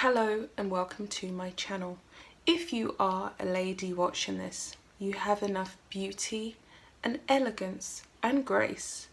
Hello and welcome to my channel. If you are a lady watching this, you have enough beauty and elegance and grace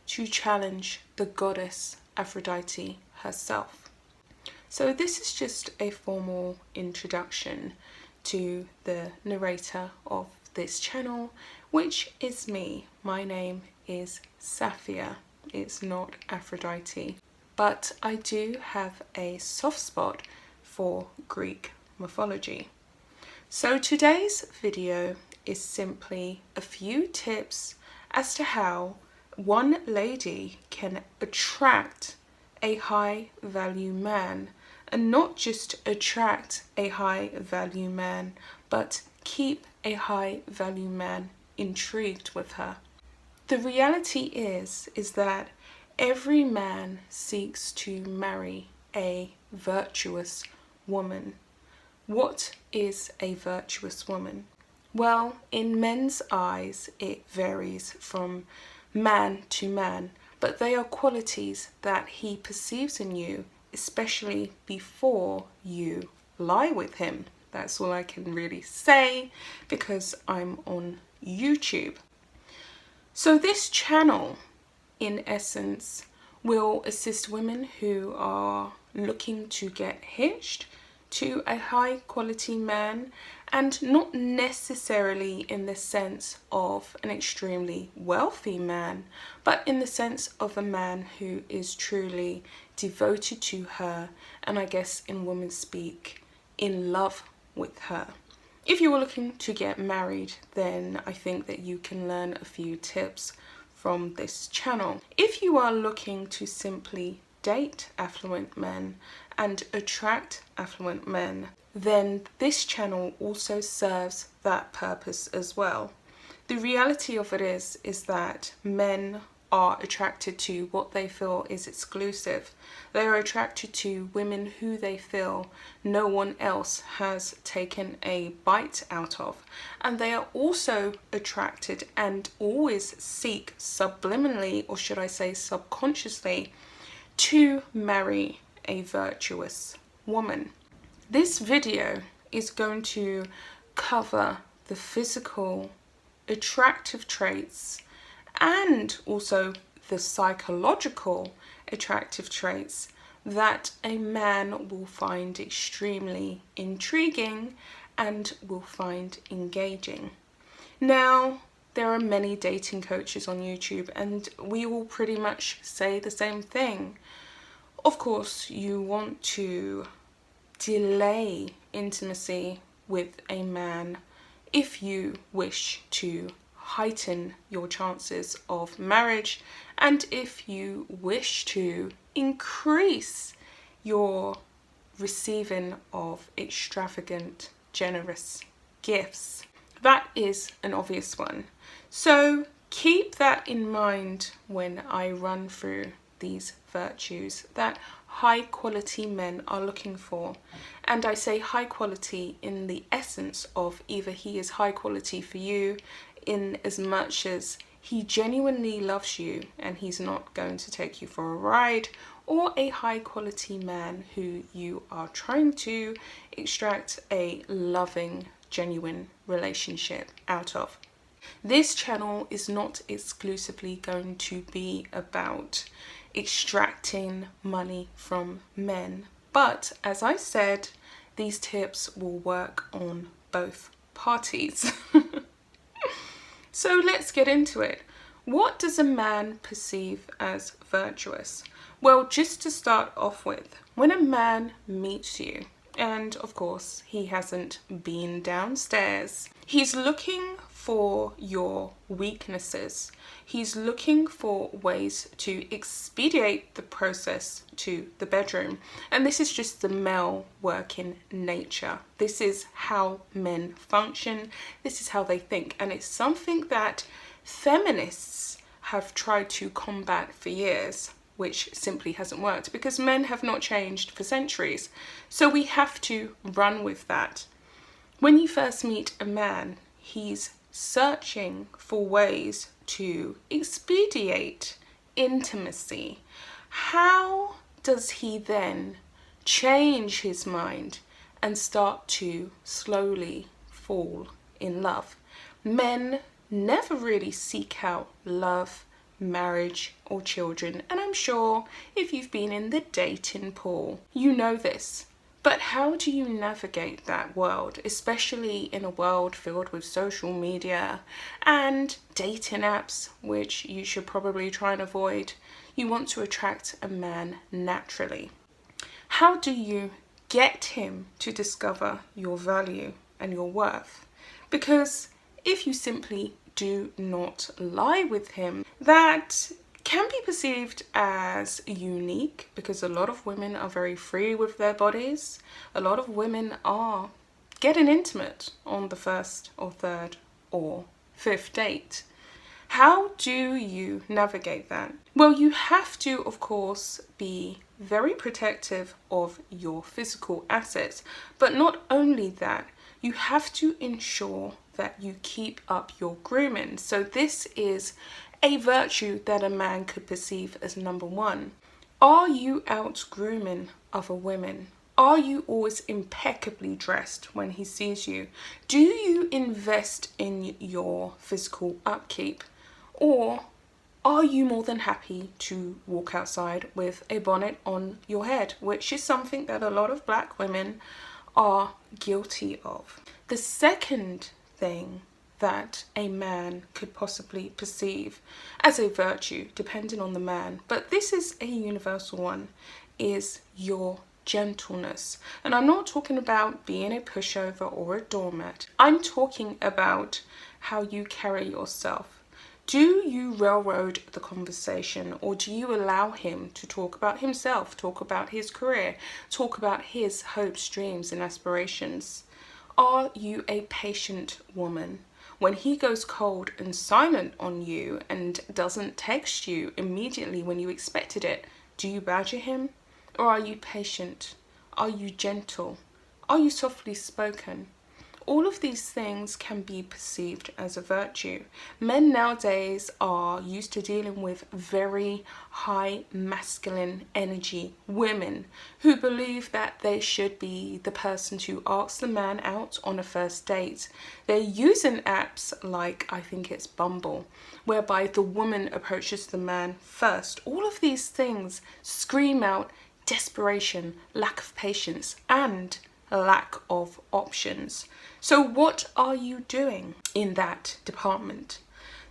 to challenge the goddess Aphrodite herself. So this is just a formal introduction to the narrator of this channel, which is me. My name is Saphia. It's not Aphrodite. But I do have a soft spot for Greek mythology. So today's video is simply a few tips as to how one lady can attract a high value man, and not just attract a high value man, but keep a high value man intrigued with her. The reality is that every man seeks to marry a virtuous woman. What is a virtuous woman? Well, in men's eyes, it varies from man to man, but they are qualities that he perceives in you, especially before you lie with him. That's all I can really say because I'm on YouTube. So this channel, in essence, will assist women who are looking to get hitched to a high quality man, and not necessarily in the sense of an extremely wealthy man, but in the sense of a man who is truly devoted to her, and I guess in women's speak, in love with her. If you are looking to get married, then I think that you can learn a few tips from this channel. If you are looking to simply date affluent men and attract affluent men, then this channel also serves that purpose as well. The reality of it is that men are attracted to what they feel is exclusive. They are attracted to women who they feel no one else has taken a bite out of. And they are also attracted and always seek subliminally, or should I say subconsciously, to marry a virtuous woman. This video is going to cover the physical attractive traits and also the psychological attractive traits that a man will find extremely intriguing and will find engaging. Now, there are many dating coaches on YouTube, and we all pretty much say the same thing. Of course, you want to delay intimacy with a man if you wish to heighten your chances of marriage, and if you wish to increase your receiving of extravagant, generous gifts. That is an obvious one. So keep that in mind when I run through these virtues that high quality men are looking for. And I say high quality in the essence of either he is high quality for you in as much as he genuinely loves you and he's not going to take you for a ride, or a high quality man who you are trying to extract a loving, genuine relationship out of. This channel is not exclusively going to be about extracting money from men, but as I said, these tips will work on both parties. So let's get into it. What does a man perceive as virtuous? Well, just to start off with, when a man meets you, and of course he hasn't been downstairs, he's looking for your weaknesses. He's looking for ways to expedite the process to the bedroom. And this is just the male working nature. This is how men function. This is how they think. And it's something that feminists have tried to combat for years, which simply hasn't worked because men have not changed for centuries. So we have to run with that. When you first meet a man, he's searching for ways to expedite intimacy. How does he then change his mind, and start to slowly fall in love. Men never really seek out love, marriage, or children, and I'm sure if you've been in the dating pool, you know this. But how do you navigate that world, especially in a world filled with social media and dating apps, which you should probably try and avoid? You want to attract a man naturally. How do you get him to discover your value and your worth? Because if you simply do not lie with him, that can be perceived as unique, because a lot of women are very free with their bodies. A lot of women are getting intimate on the first or third or fifth date. How do you navigate that? Well, you have to, of course, be very protective of your physical assets, but not only that, you have to ensure that you keep up your grooming. So this is a virtue that a man could perceive as number one. Are you out grooming other women? Are you always impeccably dressed when he sees you? Do you invest in your physical upkeep? Or are you more than happy to walk outside with a bonnet on your head, which is something that a lot of black women are guilty of? The second thing that a man could possibly perceive as a virtue, depending on the man, but this is a universal one, is your gentleness. And I'm not talking about being a pushover or a doormat. I'm talking about how you carry yourself. Do you railroad the conversation, or do you allow him to talk about himself, talk about his career, talk about his hopes, dreams, and aspirations? Are you a patient woman? When he goes cold and silent on you and doesn't text you immediately when you expected it, do you badger him? Or are you patient? Are you gentle? Are you softly spoken? All of these things can be perceived as a virtue. Men nowadays are used to dealing with very high masculine energy women who believe that they should be the person to ask the man out on a first date. They're using apps like, I think it's Bumble, whereby the woman approaches the man first. All of these things scream out desperation, lack of patience, and lack of options. So what are you doing in that department?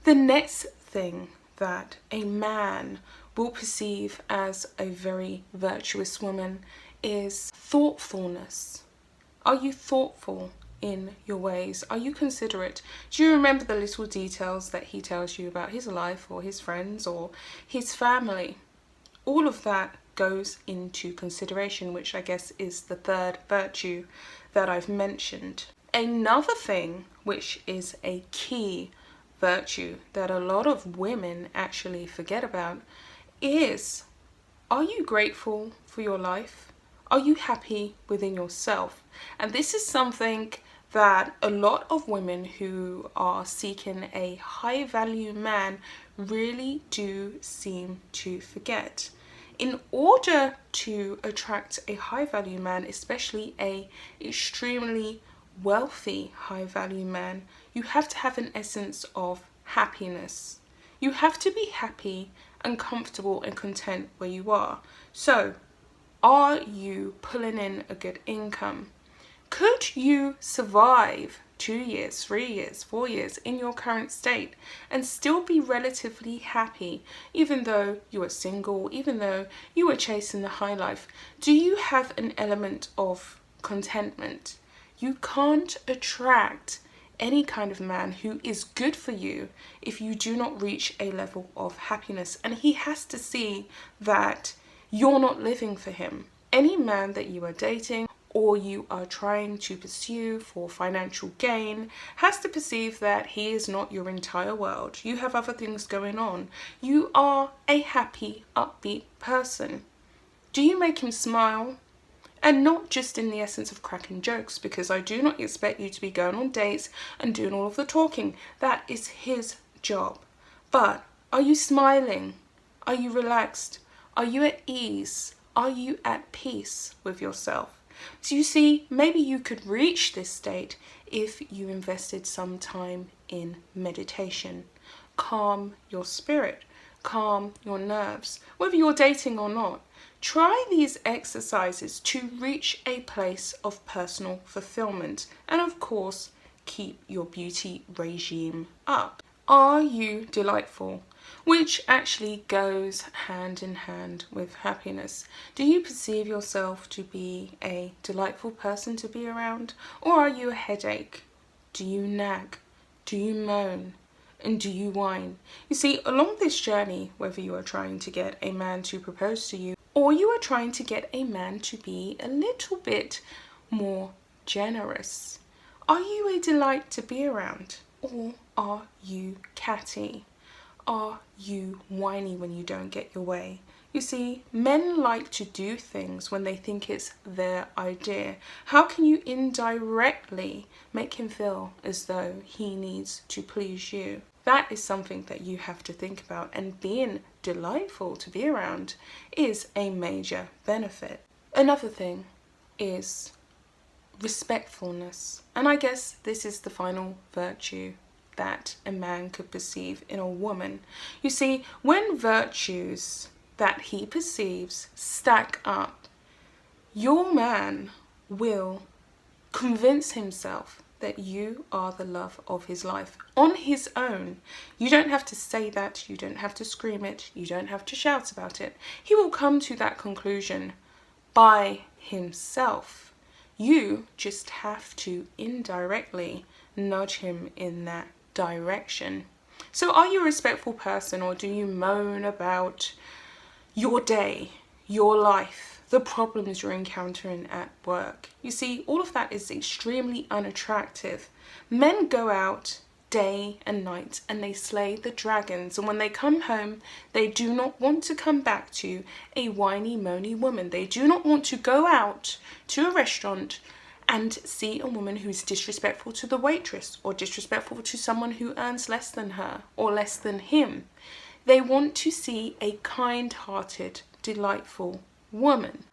The next thing that a man will perceive as a very virtuous woman is thoughtfulness. Are you thoughtful in your ways? Are you considerate? Do you remember the little details that he tells you about his life or his friends or his family? All of that goes into consideration, which I guess is the third virtue that I've mentioned. Another thing, which is a key virtue that a lot of women actually forget about, is, are you grateful for your life? Are you happy within yourself? And this is something that a lot of women who are seeking a high value man really do seem to forget. In order to attract a high value man, especially a extremely wealthy high value man, you have to have an essence of happiness. You have to be happy and comfortable and content where you are. So, are you pulling in a good income? Could you survive 2 years, 3 years, 4 years in your current state and still be relatively happy, even though you are single, even though you are chasing the high life? Do you have an element of contentment? You can't attract any kind of man who is good for you if you do not reach a level of happiness, and he has to see that you're not living for him. Any man that you are dating or you are trying to pursue for financial gain has to perceive that he is not your entire world. You have other things going on. You are a happy, upbeat person. Do you make him smile? And not just in the essence of cracking jokes, because I do not expect you to be going on dates and doing all of the talking. That is his job. But are you smiling? Are you relaxed? Are you at ease? Are you at peace with yourself? So you see, maybe you could reach this state if you invested some time in meditation. Calm your spirit, calm your nerves, whether you're dating or not. Try these exercises to reach a place of personal fulfillment, and of course, keep your beauty regime up. Are you delightful? Which actually goes hand in hand with happiness. Do you perceive yourself to be a delightful person to be around? Or are you a headache? Do you nag? Do you moan? And do you whine? You see, along this journey, whether you are trying to get a man to propose to you, or you are trying to get a man to be a little bit more generous, are you a delight to be around? Or are you catty? Are you whiny when you don't get your way? You see, men like to do things when they think it's their idea. How can you indirectly make him feel as though he needs to please you? That is something that you have to think about, and being delightful to be around is a major benefit. Another thing is respectfulness, and I guess this is the final virtue that a man could perceive in a woman. You see, when virtues that he perceives stack up, your man will convince himself that you are the love of his life on his own. You don't have to say that, you don't have to scream it, you don't have to shout about it. He will come to that conclusion by himself. You just have to indirectly nudge him in that direction. So are you a respectful person, or do you moan about your day, your life, the problems you're encountering at work? You see, all of that is extremely unattractive. Men go out day and night and they slay the dragons, and when they come home, they do not want to come back to a whiny, moany woman. They do not want to go out to a restaurant and see a woman who's disrespectful to the waitress, or disrespectful to someone who earns less than her or less than him. They want to see a kind-hearted, delightful woman.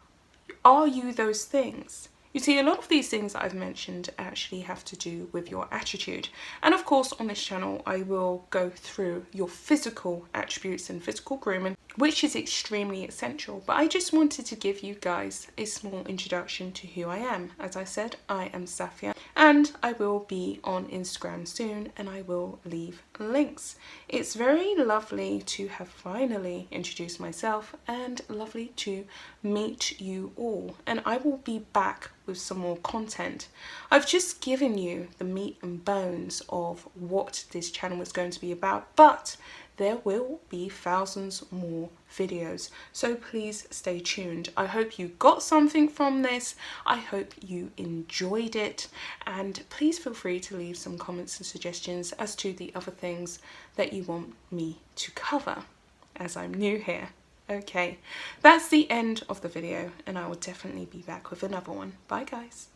Are you those things? You see, a lot of these things that I've mentioned actually have to do with your attitude. And of course, on this channel, I will go through your physical attributes and physical grooming, which is extremely essential. But I just wanted to give you guys a small introduction to who I am. As I said, I am Safia, and I will be on Instagram soon, and I will leave links. It's very lovely to have finally introduced myself, and lovely to meet you all. And I will be back with some more content. I've just given you the meat and bones of what this channel is going to be about, but there will be thousands more videos, so please stay tuned. I hope you got something from this. I hope you enjoyed it, and please feel free to leave some comments and suggestions as to the other things that you want me to cover, as I'm new here. Okay, that's the end of the video, and I will definitely be back with another one. Bye guys.